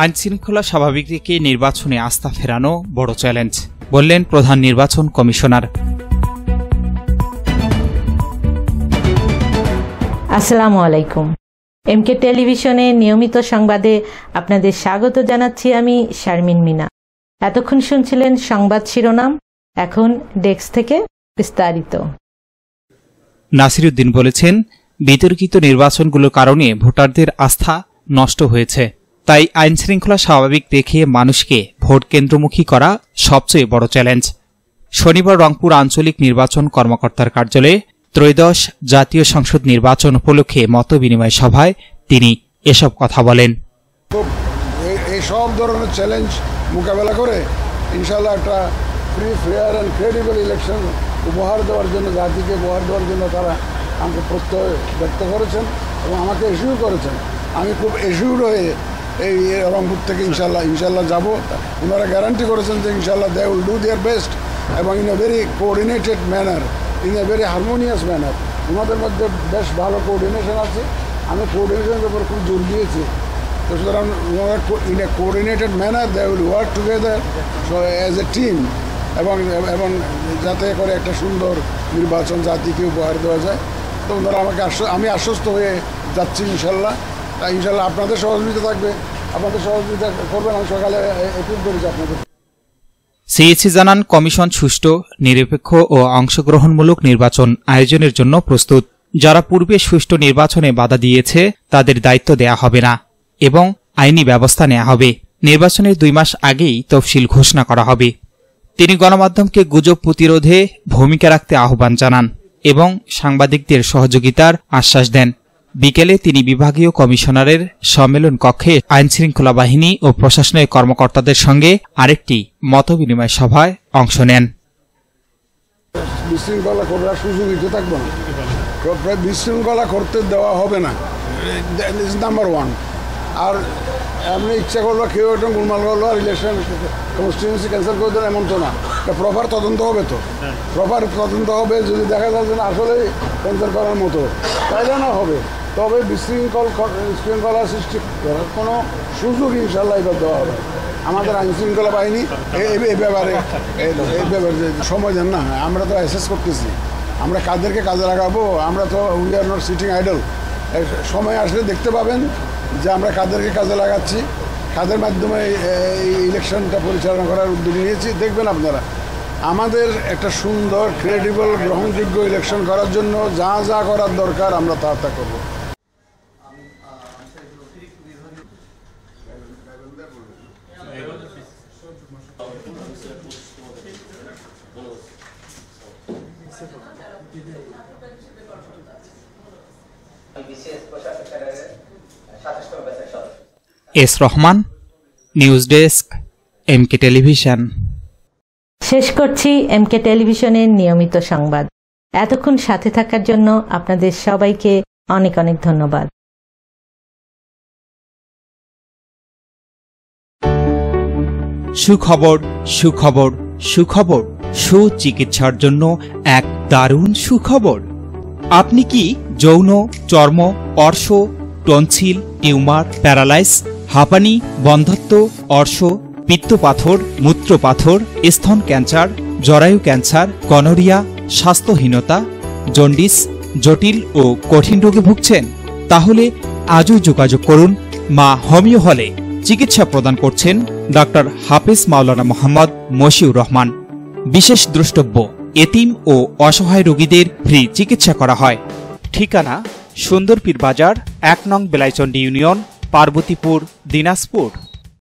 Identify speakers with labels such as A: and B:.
A: আইনশৃঙ্খলা স্বাভাবিক রেখে নির্বাচনে আস্থা ফেরানো বড় চ্যালেঞ্জ, বললেন প্রধান নির্বাচন কমিশনার।
B: আসসালামু আলাইকুম। এমকে টেলিভিশনে নিয়মিত সংবাদে আপনাদের স্বাগত জানাচ্ছি আমি শারমিন মিনা। এতক্ষণ শুনছিলেন সংবাদ শিরোনাম, এখন ডেস্ক থেকে বিস্তারিত।
A: নাসিরউদ্দিন বলেছেন, বিতর্কিত নির্বাচনগুলোর কারণে ভোটারদের আস্থা নষ্ট হয়েছে, তাই আইনশৃঙ্খলা স্বাভাবিক রেখে মানুষকে ভোট কেন্দ্রমুখী করা সবচেয়ে বড় চ্যালেঞ্জ। শনিবার রংপুর আঞ্চলিক নির্বাচন কর্মকর্তার কার্যালয়ে ত্রয়োদশ জাতীয় সংসদ নির্বাচন উপলক্ষে মতবিনিময় সভায় তিনি এসব কথা বলেন।
C: এই সব ধরনের চ্যালেঞ্জ মোকাবেলা করে ইনশাআল্লাহ একটা free, fair and credible election উপহার দেওয়ার জন্য, জাতিকে উপহার দেওয়ার জন্য তারা আমাকে প্রত্যয় ব্যক্ত করেছেন এবং আমাকে এসিউর করেছেন। আমি খুব এসিউর হয়ে এই রংপুর থেকে ইনশাল্লাহ যাব। ওনারা গ্যারান্টি করেছেন যে ইনশাল্লাহ they will do their best এবং in a very coordinated manner, in a very harmonious manner. ওনাদের মধ্যে বেশ ভালো কোঅর্ডিনেশন আছে, আমি কোঅর্ডিনেশনের উপর খুব জোর দিয়েছি। তো সুতরাং ওনারা in a coordinated manner they will work together as a team এবং যাতে করে একটা সুন্দর নির্বাচন জাতিকে উপহার দেওয়া যায়। তো ওনারা আমাকে আমি আশ্বস্ত হয়ে যাচ্ছি ইনশাল্লাহ। তাই ইনশাল্লাহ আপনাদের সহযোগিতা থাকবে, আপনাদের সহযোগিতা করবেন। আমি সকালে এপিল করেছি আপনাদের।
A: সিএসি জানান, কমিশন সুষ্ঠু, নিরপেক্ষ ও অংশগ্রহণমূলক নির্বাচন আয়োজনের জন্য প্রস্তুত। যারা পূর্বে সুষ্ঠু নির্বাচনে বাধা দিয়েছে তাদের দায়িত্ব দেয়া হবে না এবং আইনি ব্যবস্থা নেওয়া হবে। নির্বাচনের 2 মাস আগেই তফসিল ঘোষণা করা হবে। তিনি গণমাধ্যমকে গুজব প্রতিরোধে ভূমিকা রাখতে আহ্বান জানান এবং সাংবাদিকদের সহযোগিতার আশ্বাস দেন। বিকেলে তিনি বিভাগীয় কমিশনারের সম্মেলন কক্ষে আইনশৃঙ্খলা বাহিনী ও প্রশাসনের কর্মকর্তাদের সঙ্গে আরেকটি মতবিনিময় সভায় অংশ নেন।
C: বিশৃঙ্খলা করার সুযোগ দিতে থাকবো না, বিশৃঙ্খলা করতে দেওয়া হবে না, নাম্বার 1। আর এমনি ইচ্ছা করলো কেউ একটা গোলমাল করলো আর ইলেকশন কনস্টিটিউয়েন্সি ক্যান্সেল করে দেন, এমন তো না। একটা প্রপার তদন্ত হবে, তো প্রপার তদন্ত হবে। যদি দেখা যায় যে আসলেই ক্যান্সেল করার মতো, তাইলে না হবে। তবে বিশৃঙ্খলা সৃষ্টি করার কোনো সুযোগ ইনশাল্লাহ এবার দেওয়া হবে। আমাদের আইনশৃঙ্খলা বাহিনী এই ব্যাপারে সময় দেন না। আমরা তো অ্যাসেস করতেছি, আমরা কাদেরকে কাজে লাগাবো। আমরা তো we are not sitting idle. সময় আসলে দেখতে পাবেন যে আমরা কাদেরকে কাজে লাগাচ্ছি, কাদের মাধ্যমে এই ইলেকশনটা পরিচালনা করার উদ্যোগ নিয়েছি। দেখবেন আপনারা, আমাদের একটা সুন্দর, ক্রেডিবল, গ্রহণযোগ্য ইলেকশন করার জন্য যা যা করার দরকার আমরা তা করব।
A: S Rahman, news desk, MK television.
B: শেষ করছি এমকে টেলিভিশনের নিয়মিত সংবাদ। এতক্ষণ সাথে থাকার জন্য আপনাদের সবাইকে অনেক অনেক ধন্যবাদ।
A: সুখবর, সুখবর, সুখবর। সুচিকিৎসার জন্য এক দারুণ সুখবর। আপনি কি যৌন, চর্ম, অর্শ, টনসিল, টিউমার, প্যারালাইস, হাঁপানি, বন্ধ্যত্ব, অর্শ, পিত্তপাথর, মূত্রপাথর, স্তন ক্যান্সার, জরায়ু ক্যান্সার, গনোরিয়া, স্বাস্থ্যহীনতা, জন্ডিস, জটিল ও কঠিন রোগে ভুগছেন? তাহলে আজই যোগাযোগ করুন মা হোমিও হলে। চিকিৎসা প্রদান করছেন ডক্টর হাফেজ মাওলানা মোহাম্মদ মশিউর রহমান। বিশেষ দ্রষ্টব্য, এতিম ও অসহায় রোগীদের ফ্রি চিকিৎসা করা হয়। ঠিকানা: সুন্দরপীর বাজার, 1 নং বেলাইচন্ডী ইউনিয়ন, পার্বতীপুর, দিনাজপুর।